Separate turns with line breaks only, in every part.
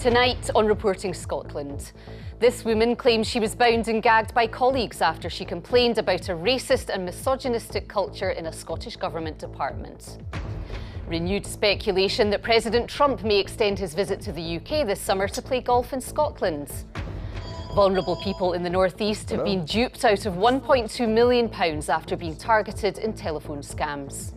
Tonight on Reporting Scotland, this woman claims she was bound and gagged by colleagues after she complained about a racist and misogynistic culture in a Scottish Government department. Renewed speculation that President Trump may extend his visit to the UK this summer to play golf in Scotland. Vulnerable people in the North East have been duped out of £1.2 million after being targeted in telephone scams.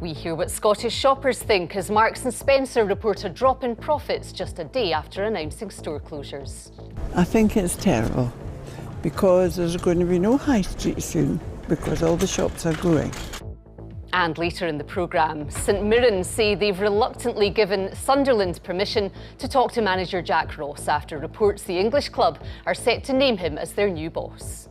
We hear what Scottish shoppers think as Marks and Spencer report a drop in profits just a day after announcing store closures.
I think it's terrible because there's going to be no high street soon because all the shops are going.
And later in the programme, St Mirren say they've reluctantly given Sunderland permission to talk to manager Jack Ross after reports the English club are set to name him as their new boss.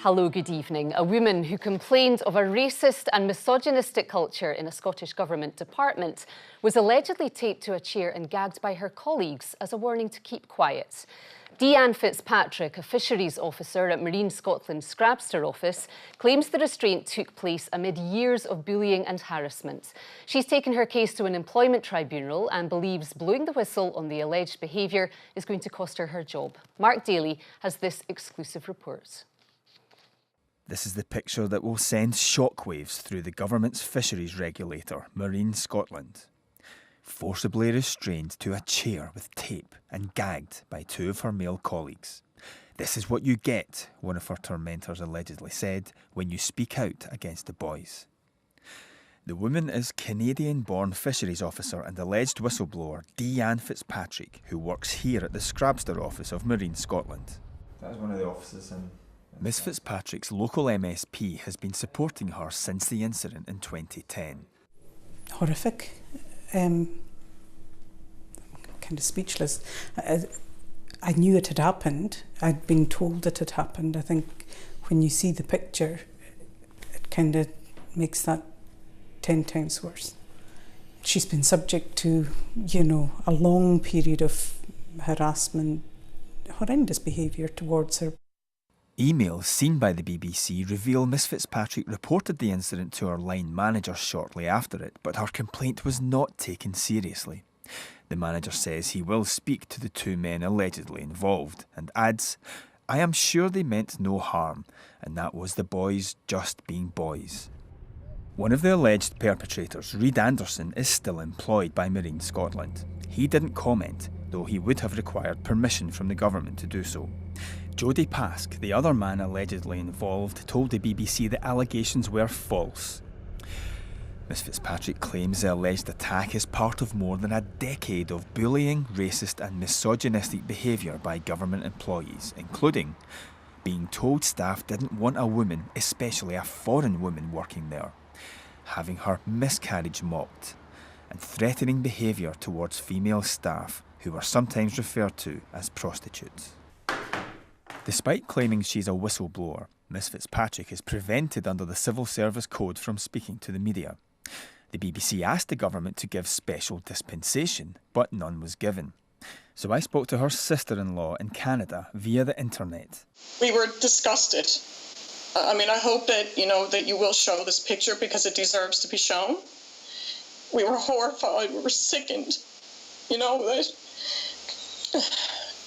Hello, good evening. A woman who complained of a racist and misogynistic culture in a Scottish Government department was allegedly taped to a chair and gagged by her colleagues as a warning to keep quiet. Deanne Fitzpatrick, a fisheries officer at Marine Scotland's Scrabster office, claims the restraint took place amid years of bullying and harassment. She's taken her case to an employment tribunal and believes blowing the whistle on the alleged behaviour is going to cost her her job. Mark Daly has this exclusive report.
This is the picture that will send shockwaves through the government's fisheries regulator, Marine Scotland. Forcibly restrained to a chair with tape and gagged by two of her male colleagues. This is what you get, one of her tormentors allegedly said, when you speak out against the boys. The woman is Canadian-born fisheries officer and alleged whistleblower Deanne Fitzpatrick, who works here at the Scrabster office of Marine Scotland.
That was one of the offices in...
Ms Fitzpatrick's local MSP has been supporting her since the incident in 2010.
Horrific. Kind of speechless. I knew it had happened. I'd been told it had happened. I think when you see the picture, it kind of makes that 10 times worse. She's been subject to, a long period of harassment, horrendous behaviour towards her.
Emails seen by the BBC reveal Miss Fitzpatrick reported the incident to her line manager shortly after it, but her complaint was not taken seriously. The manager says he will speak to the two men allegedly involved and adds, "I am sure they meant no harm, and that was the boys just being boys." One of the alleged perpetrators, Reid Anderson, is still employed by Marine Scotland. He didn't comment, though he would have required permission from the government to do so. Jody Pask, the other man allegedly involved, told the BBC the allegations were false. Ms Fitzpatrick claims the alleged attack is part of more than a decade of bullying, racist and misogynistic behaviour by government employees, including being told staff didn't want a woman, especially a foreign woman, working there, having her miscarriage mocked, and threatening behaviour towards female staff who were sometimes referred to as prostitutes. Despite claiming she's a whistleblower, Ms Fitzpatrick is prevented under the Civil Service Code from speaking to the media. The BBC asked the government to give special dispensation, but none was given. So I spoke to her sister-in-law in Canada via the internet.
We were disgusted. I hope that, that you will show this picture because it deserves to be shown. We were horrified, we were sickened. That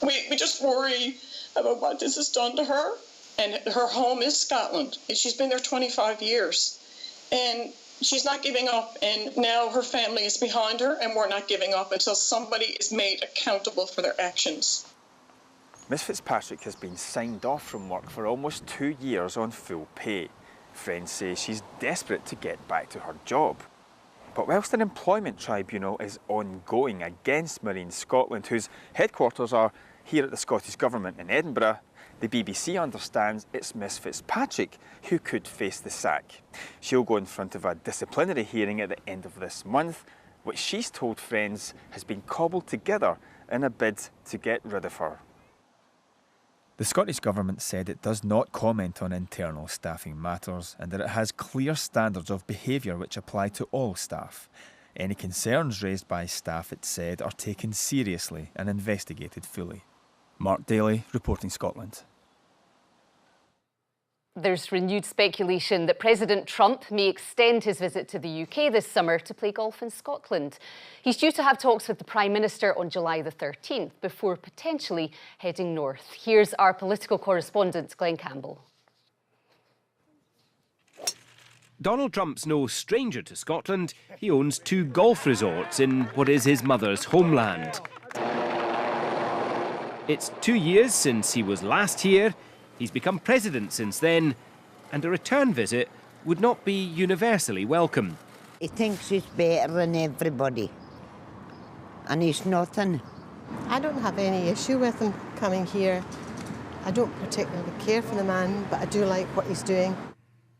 we just worry about what this has done to her. And her home is Scotland. She's been there 25 years. And she's not giving up. And now her family is behind her, and we're not giving up until somebody is made accountable for their actions.
Ms Fitzpatrick has been signed off from work for almost 2 years on full pay. Friends say she's desperate to get back to her job. But whilst an employment tribunal is ongoing against Marine Scotland, whose headquarters are here at the Scottish Government in Edinburgh, the BBC understands it's Miss Fitzpatrick who could face the sack. She'll go in front of a disciplinary hearing at the end of this month, which she's told friends has been cobbled together in a bid to get rid of her. The Scottish Government said it does not comment on internal staffing matters and that it has clear standards of behaviour which apply to all staff. Any concerns raised by staff, it said, are taken seriously and investigated fully. Mark Daly, reporting Scotland.
There's renewed speculation that President Trump may extend his visit to the UK this summer to play golf in Scotland. He's due to have talks with the Prime Minister on July the 13th before potentially heading north. Here's our political correspondent, Glenn Campbell.
Donald Trump's no stranger to Scotland. He owns 2 golf resorts in what is his mother's homeland. It's 2 years since he was last here. He's become president since then, and a return visit would not be universally welcome.
He thinks he's better than everybody, and he's nothing.
I don't have any issue with him coming here. I don't particularly care for the man, but I do like what he's doing.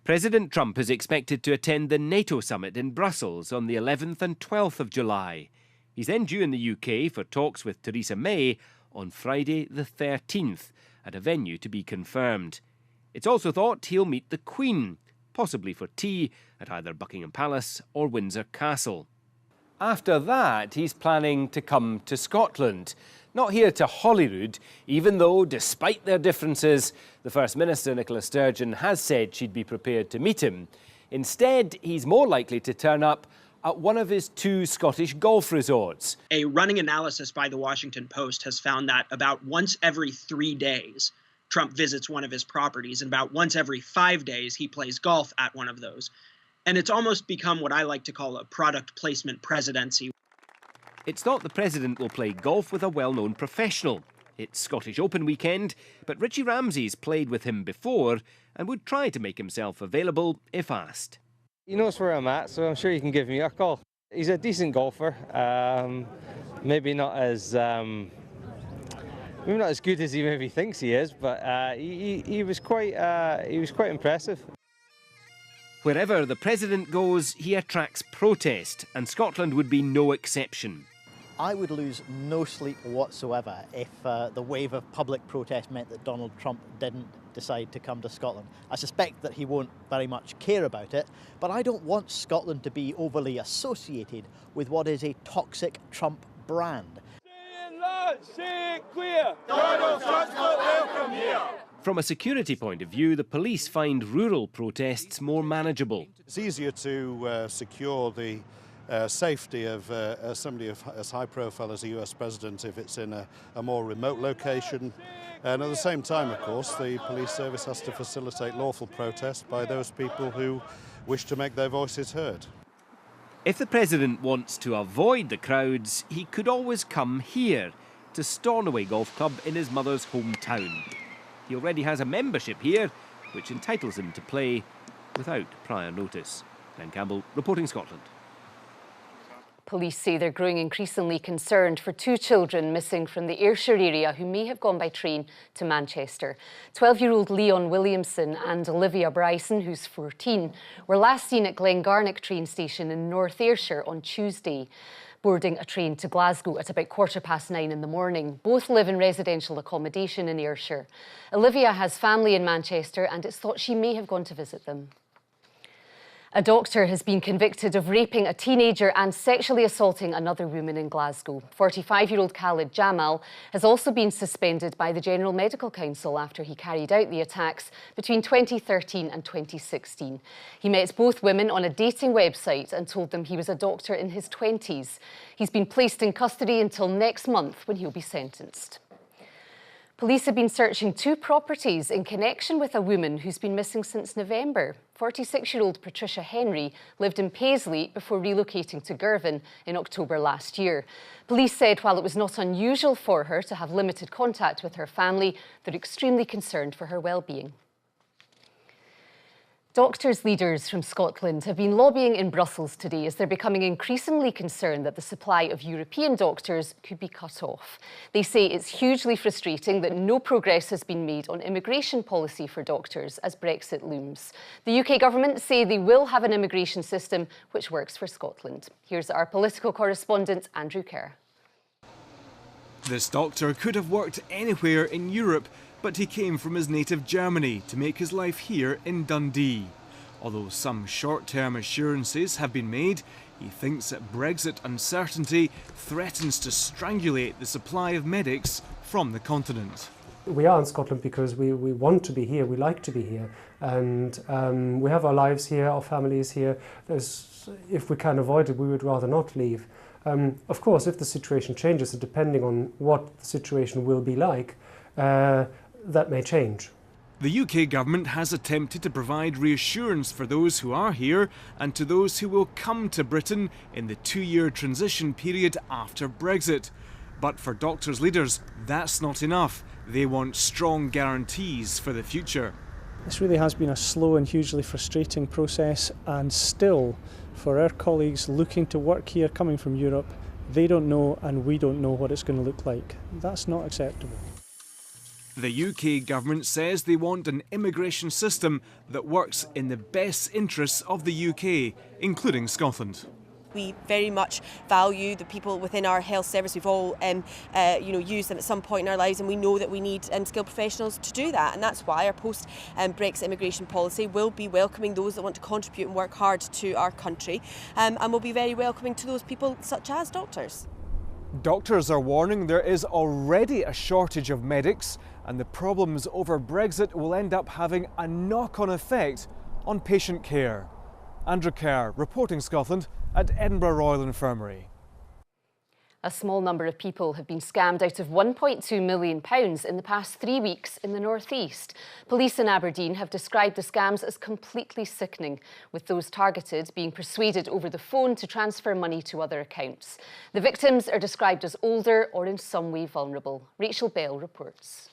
President Trump is expected to attend the NATO summit in Brussels on the 11th and 12th of July. He's then due in the UK for talks with Theresa May on Friday the 13th, at a venue to be confirmed. It's also thought he'll meet the Queen, possibly for tea at either Buckingham Palace or Windsor Castle. After that, he's planning to come to Scotland. Not here to Holyrood, even though, despite their differences, the First Minister, Nicola Sturgeon, has said she'd be prepared to meet him. Instead, he's more likely to turn up at one of his 2 Scottish golf resorts.
A running analysis by the Washington Post has found that about once every 3 days, Trump visits one of his properties, and about once every 5 days, he plays golf at one of those. And it's almost become what I like to call a product placement presidency.
It's thought the president will play golf with a well-known professional. It's Scottish Open weekend, but Richie Ramsay's played with him before and would try to make himself available if asked.
He knows where I'm at, so I'm sure he can give me a call. He's a decent golfer, maybe not as good as he maybe thinks he is, but he was quite impressive.
Wherever the president goes, he attracts protest, and Scotland would be no exception.
I would lose no sleep whatsoever if the wave of public protest meant that Donald Trump didn't decide to come to Scotland. I suspect that he won't very much care about it, but I don't want Scotland to be overly associated with what is a toxic Trump brand.
Say it queer. Donald Trump's not welcome here.
From a security point of view, the police find rural protests more manageable.
It's easier to secure the safety of somebody as high profile as a US president if it's in a more remote location. And at the same time, of course, the police service has to facilitate lawful protest by those people who wish to make their voices heard.
If the president wants to avoid the crowds, he could always come here to Stornoway Golf Club in his mother's hometown. He already has a membership here, which entitles him to play without prior notice. Glenn Campbell, reporting Scotland.
Police say they're growing increasingly concerned for 2 children missing from the Ayrshire area who may have gone by train to Manchester. 12-year-old Leon Williamson and Olivia Bryson, who's 14, were last seen at Glengarnock train station in North Ayrshire on Tuesday, boarding a train to Glasgow at about 9:15 in the morning. Both live in residential accommodation in Ayrshire. Olivia has family in Manchester and it's thought she may have gone to visit them. A doctor has been convicted of raping a teenager and sexually assaulting another woman in Glasgow. 45-year-old Khalid Jamal has also been suspended by the General Medical Council after he carried out the attacks between 2013 and 2016. He met both women on a dating website and told them he was a doctor in his 20s. He's been placed in custody until next month when he'll be sentenced. Police have been searching 2 properties in connection with a woman who's been missing since November. 46-year-old Patricia Henry lived in Paisley before relocating to Girvan in October last year. Police said while it was not unusual for her to have limited contact with her family, they're extremely concerned for her well-being. Doctors' leaders from Scotland have been lobbying in Brussels today as they're becoming increasingly concerned that the supply of European doctors could be cut off. They say it's hugely frustrating that no progress has been made on immigration policy for doctors as Brexit looms. The UK government say they will have an immigration system which works for Scotland. Here's our political correspondent, Andrew Kerr.
This doctor could have worked anywhere in Europe, but he came from his native Germany to make his life here in Dundee. Although some short-term assurances have been made, He thinks that Brexit uncertainty threatens to strangulate the supply of medics from the continent.
We are in Scotland because we want to be here, we like to be here, and we have our lives here, our families here. If we can avoid it, we would rather not leave. Of course, if the situation changes, and depending on what the situation will be like, that may change.
The UK government has attempted to provide reassurance for those who are here and to those who will come to Britain in the 2-year transition period after Brexit. But for doctors' leaders, that's not enough. They want strong guarantees for the future.
This really has been a slow and hugely frustrating process, and still, for our colleagues looking to work here coming from Europe, they don't know and we don't know what it's going to look like. That's not acceptable.
The UK government says they want an immigration system that works in the best interests of the UK, including Scotland.
We very much value the people within our health service. We've all used them at some point in our lives, and we know that we need skilled professionals to do that. And that's why our post-Brexit immigration policy will be welcoming those that want to contribute and work hard to our country, and will be very welcoming to those people such as doctors.
Doctors are warning there is already a shortage of medics, and the problems over Brexit will end up having a knock-on effect on patient care. Andrew Kerr, reporting Scotland at Edinburgh Royal Infirmary.
A small number of people have been scammed out of £1.2 million in the past 3 weeks in the North East. Police in Aberdeen have described the scams as completely sickening, with those targeted being persuaded over the phone to transfer money to other accounts. The victims are described as older or in some way vulnerable. Rachel Bell reports.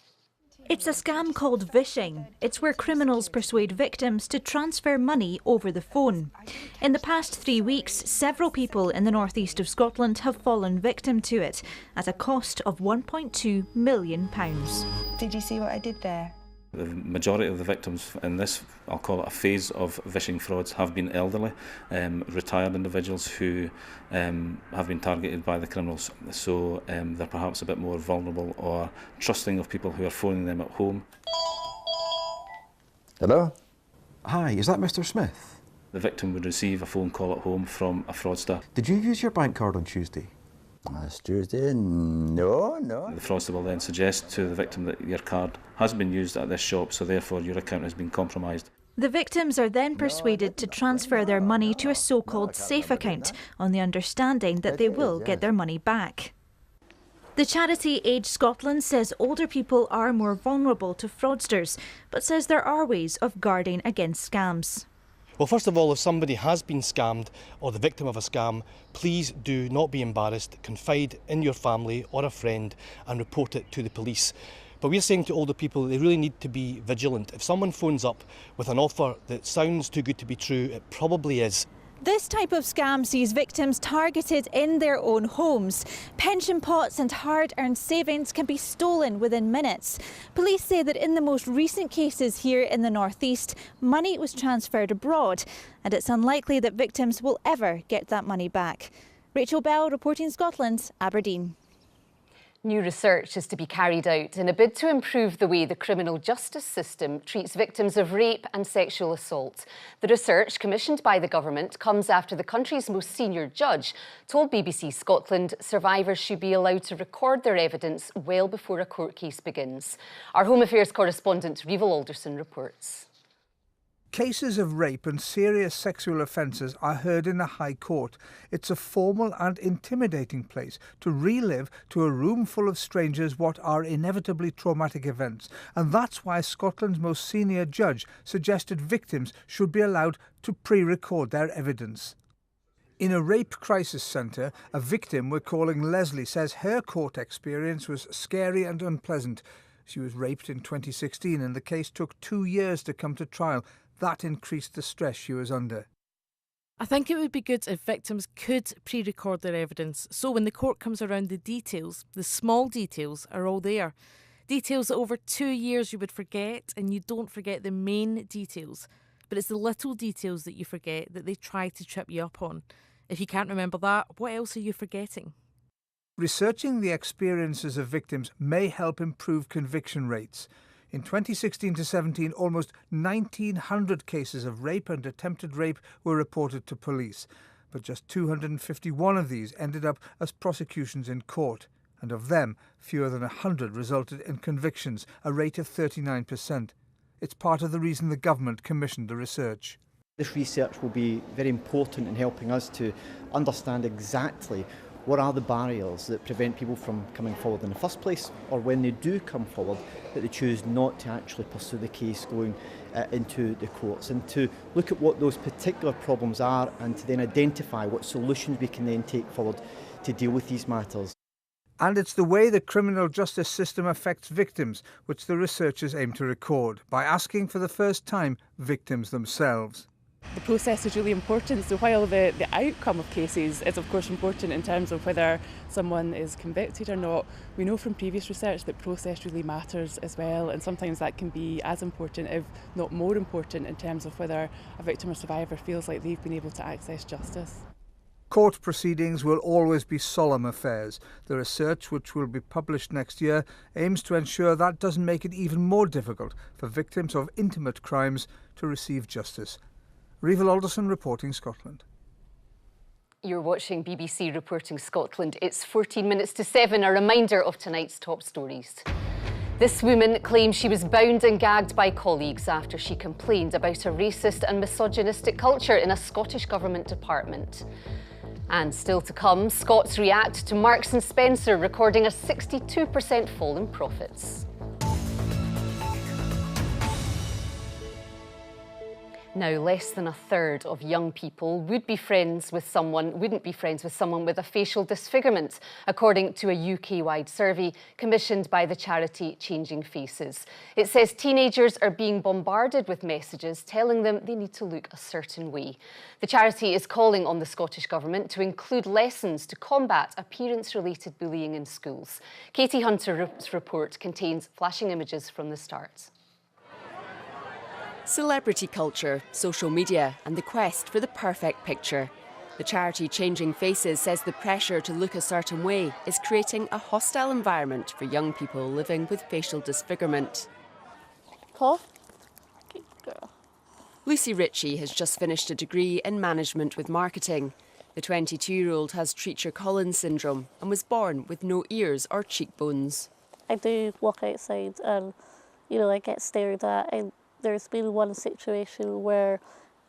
It's a scam called vishing. It's where criminals persuade victims to transfer money over the phone. In the past 3 weeks, several people in the northeast of Scotland have fallen victim to it at a cost of £1.2 million.
Did you see what I did there?
The majority of the victims in this, I'll call it a phase of vishing frauds, have been elderly, retired individuals who have been targeted by the criminals. So they're perhaps a bit more vulnerable or trusting of people who are phoning them at home.
Hello? Hi, is that Mr. Smith?
The victim would receive a phone call at home from a fraudster.
Did you use your bank card on Tuesday?
Last Tuesday? No. The fraudster will then suggest to the victim that your card has been used at this shop, so therefore your account has been compromised.
The victims are then persuaded to transfer their money to a so-called safe account on the understanding that they will get their money back. The charity Age Scotland says older people are more vulnerable to fraudsters, but says there are ways of guarding against scams.
Well, first of all, if somebody has been scammed or the victim of a scam, please do not be embarrassed. Confide in your family or a friend and report it to the police. But we're saying to older people they really need to be vigilant. If someone phones up with an offer that sounds too good to be true, it probably is.
This type of scam sees victims targeted in their own homes. Pension pots and hard-earned savings can be stolen within minutes. Police say that in the most recent cases here in the North East, money was transferred abroad, and it's unlikely that victims will ever get that money back. Rachel Bell, reporting Scotland, Aberdeen.
New research is to be carried out in a bid to improve the way the criminal justice system treats victims of rape and sexual assault. The research, commissioned by the government, comes after the country's most senior judge told BBC Scotland survivors should be allowed to record their evidence well before a court case begins. Our Home Affairs correspondent Reval Alderson reports.
Cases of rape and serious sexual offences are heard in the High Court. It's a formal and intimidating place to relive to a room full of strangers what are inevitably traumatic events. And that's why Scotland's most senior judge suggested victims should be allowed to pre-record their evidence. In a rape crisis centre, a victim we're calling Leslie says her court experience was scary and unpleasant. She was raped in 2016 and the case took 2 years to come to trial. That increased the stress she was under.
I think it would be good if victims could pre-record their evidence, so when the court comes around, the details, the small details, are all there. Details that over 2 years you would forget, and you don't forget the main details. But it's the little details that you forget that they try to trip you up on. If you can't remember that, what else are you forgetting?
Researching the experiences of victims may help improve conviction rates. In 2016 to 17, almost 1,900 cases of rape and attempted rape were reported to police. but just 251 of these ended up as prosecutions in court, and of them, fewer than 100 resulted in convictions, a rate of 39%. It's part of the reason the government commissioned the research.
This research will be very important in helping us to understand exactly what are the barriers that prevent people from coming forward in the first place, or when they do come forward, that they choose not to actually pursue the case going into the courts, and to look at what those particular problems are and to then identify what solutions we can then take forward to deal with these matters.
And it's the way the criminal justice system affects victims which the researchers aim to record by asking for the first time victims themselves.
The process is really important, so while the outcome of cases is of course important in terms of whether someone is convicted or not, we know from previous research that process really matters as well, and sometimes that can be as important, if not more important, in terms of whether a victim or survivor feels like they've been able to access justice.
Court proceedings will always be solemn affairs. The research, which will be published next year, aims to ensure that doesn't make it even more difficult for victims of intimate crimes to receive justice. Revel Alderson reporting Scotland.
You're watching BBC Reporting Scotland. It's 14 minutes to 7, a reminder of tonight's top stories. This woman claims she was bound and gagged by colleagues after she complained about a racist and misogynistic culture in a Scottish Government department. And still to come, Scots react to Marks and Spencer recording a 62% fall in profits. Now, less than a third of young people wouldn't be friends with someone with a facial disfigurement, according to a UK-wide survey commissioned by the charity Changing Faces. It says teenagers are being bombarded with messages telling them they need to look a certain way. The charity is calling on the Scottish Government to include lessons to combat appearance-related bullying in schools. Katie Hunter's report contains flashing images from the start.
Celebrity culture, social media and the quest for the perfect picture. The charity Changing Faces says the pressure to look a certain way is creating a hostile environment for young people living with facial disfigurement.
Paul? Good girl.
Lucy Ritchie has just finished a degree in management with marketing. The 22-year-old has Treacher-Collins syndrome and was born with no ears or cheekbones.
I do walk outside and, I get stared at. And there's been one situation where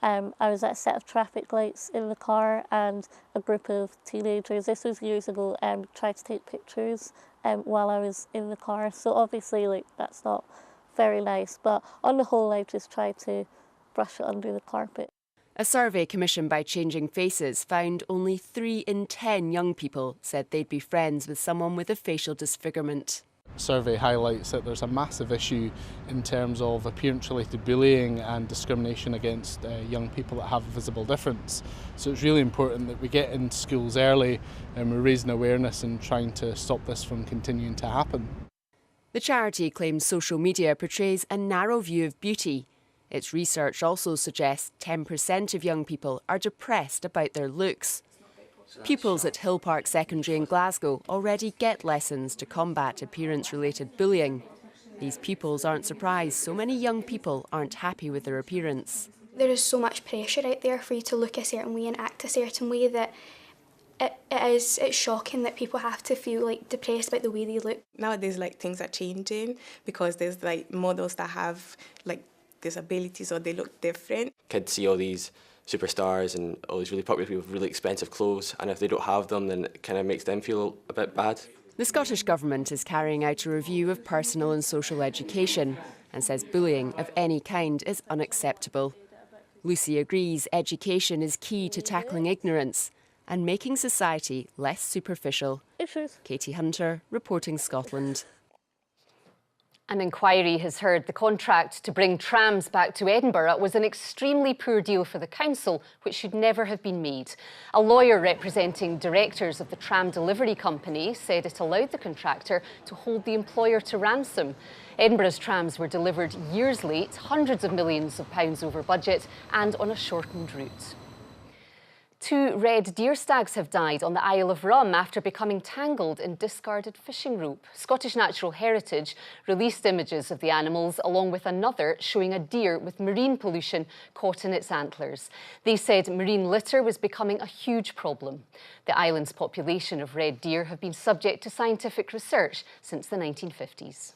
I was at a set of traffic lights in the car and a group of teenagers, this was years ago, tried to take pictures while I was in the car. So obviously, that's not very nice. But on the whole, I just tried to brush it under the carpet.
A survey commissioned by Changing Faces found only 3 in 10 young people said they'd be friends with someone with a facial disfigurement.
Survey highlights that there's a massive issue in terms of appearance-related bullying and discrimination against young people that have a visible difference. So it's really important that we get into schools early and we're raising awareness and trying to stop this from continuing to happen.
The charity claims social media portrays a narrow view of beauty. Its research also suggests 10% of young people are depressed about their looks. Pupils at Hill Park Secondary in Glasgow already get lessons to combat appearance-related bullying. These pupils aren't surprised so many young people aren't happy with their appearance.
There is so much pressure out there for you to look a certain way and act a certain way that it's shocking that people have to feel depressed about the way they look.
Nowadays things are changing because there's models that have disabilities or they look different.
Kids see all these superstars and all these really popular people with really expensive clothes, and if they don't have them, then it kind of makes them feel a bit bad.
The Scottish Government is carrying out a review of personal and social education and says bullying of any kind is unacceptable. Lucy agrees education is key to tackling ignorance and making society less superficial. Katie Hunter, reporting Scotland.
An inquiry has heard the contract to bring trams back to Edinburgh was an extremely poor deal for the council, which should never have been made. A lawyer representing directors of the tram delivery company said it allowed the contractor to hold the employer to ransom. Edinburgh's trams were delivered years late, hundreds of millions of pounds over budget, and on a shortened route. 2 red deer stags have died on the Isle of Rum after becoming tangled in discarded fishing rope. Scottish Natural Heritage released images of the animals along with another showing a deer with marine pollution caught in its antlers. They said marine litter was becoming a huge problem. The island's population of red deer have been subject to scientific research since the 1950s.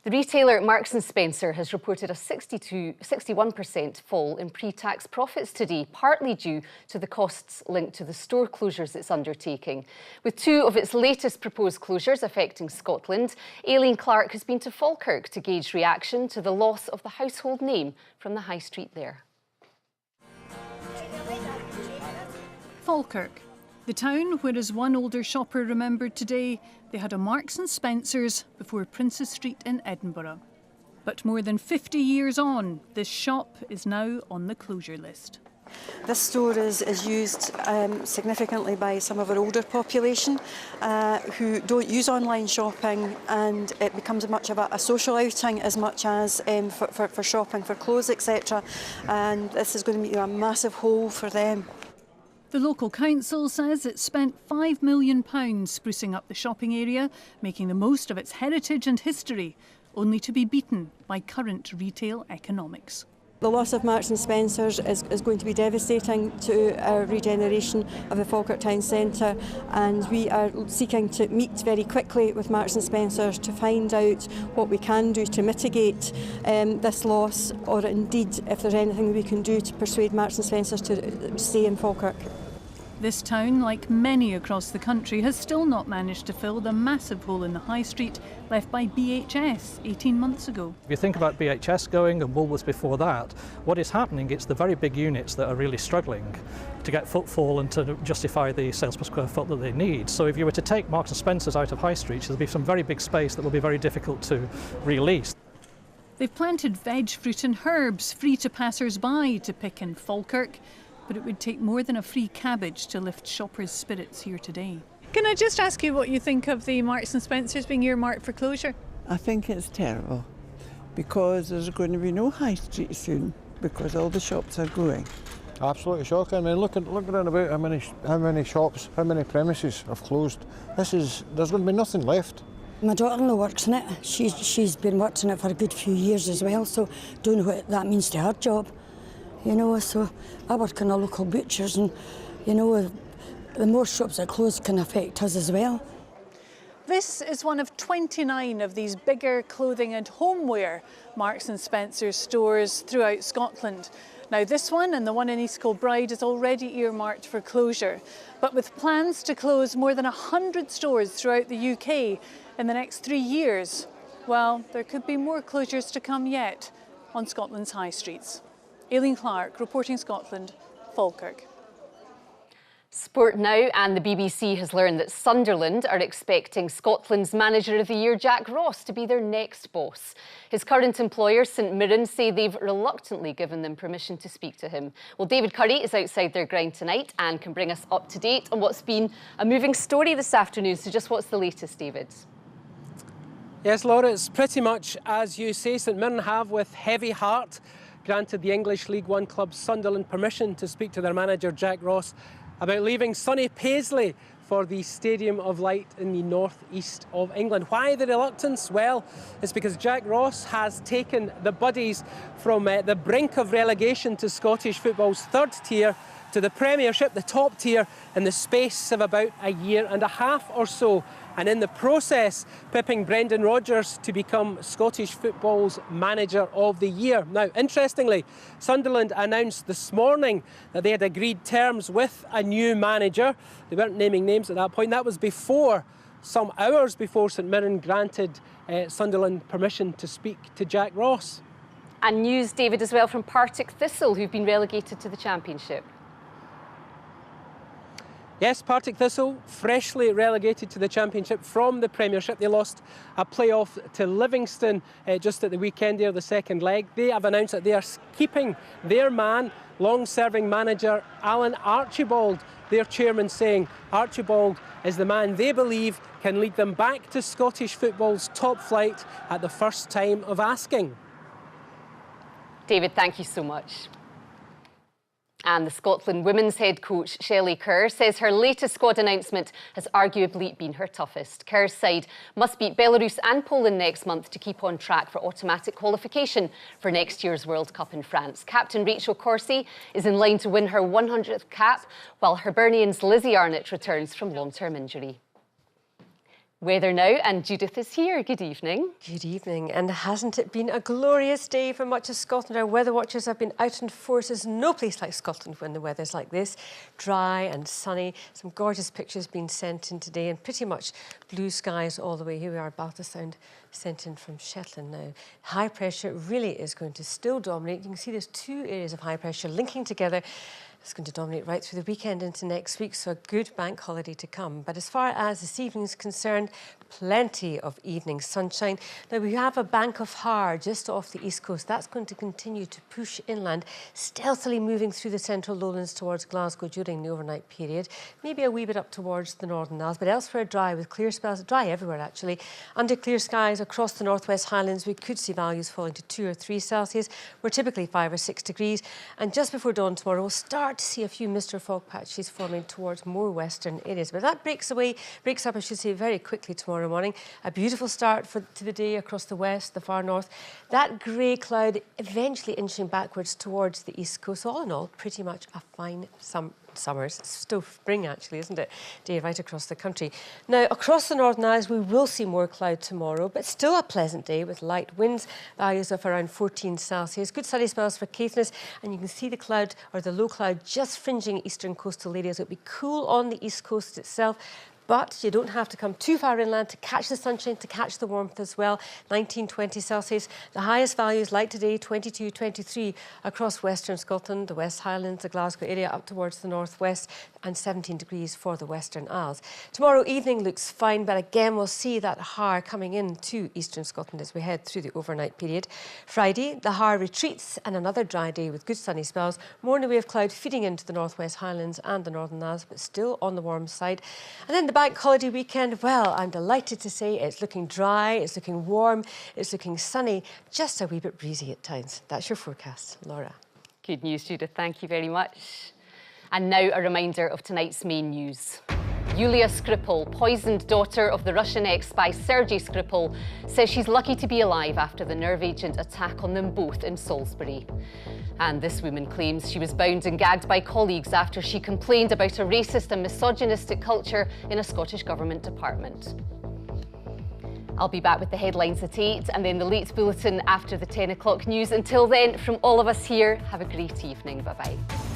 The retailer Marks & Spencer has reported a 61% fall in pre-tax profits today, partly due to the costs linked to the store closures it's undertaking. With 2 of its latest proposed closures affecting Scotland, Aileen Clark has been to Falkirk to gauge reaction to the loss of the household name from the high street there.
Falkirk, the town where, as one older shopper remembered today, they had a Marks & Spencer's before Princes Street in Edinburgh. But more than 50 years on, this shop is now on the closure list.
This store is used significantly by some of our older population who don't use online shopping, and it becomes much of a social outing as much as for shopping for clothes, etc. And this is going to be a massive hole for them.
The local council says it spent £5 million sprucing up the shopping area, making the most of its heritage and history, only to be beaten by current retail economics.
The loss of Marks & Spencer's is going to be devastating to our regeneration of the Falkirk Town Centre, and we are seeking to meet very quickly with Marks & Spencer's to find out what we can do to mitigate this loss, or indeed if there's anything we can do to persuade Marks & Spencer's to stay in Falkirk.
This town, like many across the country, has still not managed to fill the massive hole in the high street left by BHS 18 months ago.
If you think about BHS going and Woolworths before that, what is happening, it's the very big units that are really struggling to get footfall and to justify the sales per square foot that they need. So if you were to take Marks & Spencer's out of high street, there'll be some very big space that will be very difficult to release.
They've planted veg, fruit and herbs free to passers-by to pick in Falkirk, but it would take more than a free cabbage to lift shoppers' spirits here today. Can I just ask you what you think of the Marks & Spencer's being earmarked for closure?
I think it's terrible because there's going to be no high street soon because all the shops are going.
Absolutely shocking. I mean, look around about how many shops, how many premises have closed. There's going to be nothing left.
My daughter-in-law works in it. She's been working it for a good few years as well, so don't know what that means to her job. You know, so I work in a local butcher's, and you know, the more shops that close can affect us as well.
This is one of 29 of these bigger clothing and homeware Marks & Spencer stores throughout Scotland. Now this one and the one in East Kilbride is already earmarked for closure, but with plans to close more than 100 stores throughout the UK in the next 3 years, well, there could be more closures to come yet on Scotland's high streets. Aileen Clark, reporting Scotland, Falkirk.
Sport now, and the BBC has learned that Sunderland are expecting Scotland's Manager of the Year, Jack Ross, to be their next boss. His current employer, St Mirren, say they've reluctantly given them permission to speak to him. Well, David Curry is outside their ground tonight and can bring us up to date on what's been a moving story this afternoon. So just what's the latest, David?
Yes, Laura, it's pretty much as you say. St Mirren have, with heavy heart, granted the English League One club Sunderland permission to speak to their manager Jack Ross about leaving sunny Paisley for the Stadium of Light in the north-east of England. Why the reluctance? Well, it's because Jack Ross has taken the Buddies from the brink of relegation to Scottish football's third tier to the Premiership, the top tier, in the space of about a year and a half or so, and in the process pipping Brendan Rodgers to become Scottish football's Manager of the Year. Now, interestingly, Sunderland announced this morning that they had agreed terms with a new manager. They weren't naming names at that point. That was some hours before St Mirren granted Sunderland permission to speak to Jack Ross.
And news, David, as well from Partick Thistle, who've been relegated to the Championship.
Yes, Partick Thistle, freshly relegated to the Championship from the Premiership. They lost a play-off to Livingston just at the weekend there, the second leg. They have announced that they are keeping their man, long-serving manager Alan Archibald. Their chairman saying Archibald is the man they believe can lead them back to Scottish football's top flight at the first time of asking.
David, thank you so much. And the Scotland women's head coach, Shelley Kerr, says her latest squad announcement has arguably been her toughest. Kerr's side must beat Belarus and Poland next month to keep on track for automatic qualification for next year's World Cup in France. Captain Rachel Corsie is in line to win her 100th cap, while Hibernian's Lizzie Arnott returns from long-term injury. Weather now, and Judith is here. Good evening.
Good evening, and hasn't it been a glorious day for much of Scotland? Our weather watchers have been out in force. There's no place like Scotland when the weather's like this, dry and sunny. Some gorgeous pictures being sent in today, and pretty much blue skies all the way. Here we are, Baltasound sent in from Shetland now. High pressure really is going to still dominate. You can see there's two areas of high pressure linking together. It's going to dominate right through the weekend into next week, so a good bank holiday to come. But as far as this evening is concerned, plenty of evening sunshine. Now, we have a bank of Har just off the east coast. That's going to continue to push inland, stealthily moving through the central lowlands towards Glasgow during the overnight period. Maybe a wee bit up towards the Northern Isles, but elsewhere dry with clear spells. Dry everywhere, actually. Under clear skies across the northwest Highlands, we could see values falling to 2 or 3 Celsius. We're typically 5 or 6 degrees. And just before dawn tomorrow, we'll start to see a few mist or fog patches forming towards more western areas. But that breaks up, I should say, very quickly tomorrow morning. A beautiful start to the day across the west, the far north. That grey cloud eventually inching backwards towards the east coast. All in all, pretty much a fine summer. It's still spring, actually, isn't it? Day right across the country. Now, across the Northern Isles, we will see more cloud tomorrow, but still a pleasant day with light winds, values of around 14 Celsius. Good sunny spells for Caithness, and you can see the cloud, or the low cloud, just fringing eastern coastal areas. It'll be cool on the east coast itself, but you don't have to come too far inland to catch the sunshine, to catch the warmth as well. 19, 20 Celsius. The highest values, like today, 22, 23 across western Scotland, the West Highlands, the Glasgow area up towards the northwest, and 17 degrees for the Western Isles. Tomorrow evening looks fine, but again, we'll see that Har coming into eastern Scotland as we head through the overnight period. Friday, the Har retreats, and another dry day with good sunny spells. More in the way of cloud feeding into the northwest Highlands and the Northern Isles, but still on the warm side. And then the bank holiday weekend, well, I'm delighted to say it's looking dry, it's looking warm, it's looking sunny, just a wee bit breezy at times. That's your forecast. Laura.
Good news, Judith. Thank you very much. And now a reminder of tonight's main news. Yulia Skripal, poisoned daughter of the Russian ex-spy Sergei Skripal, says she's lucky to be alive after the nerve agent attack on them both in Salisbury. And this woman claims she was bound and gagged by colleagues after she complained about a racist and misogynistic culture in a Scottish Government department. I'll be back with the headlines at 8 and then the late bulletin after the 10 o'clock news. Until then, from all of us here, have a great evening. Bye-bye.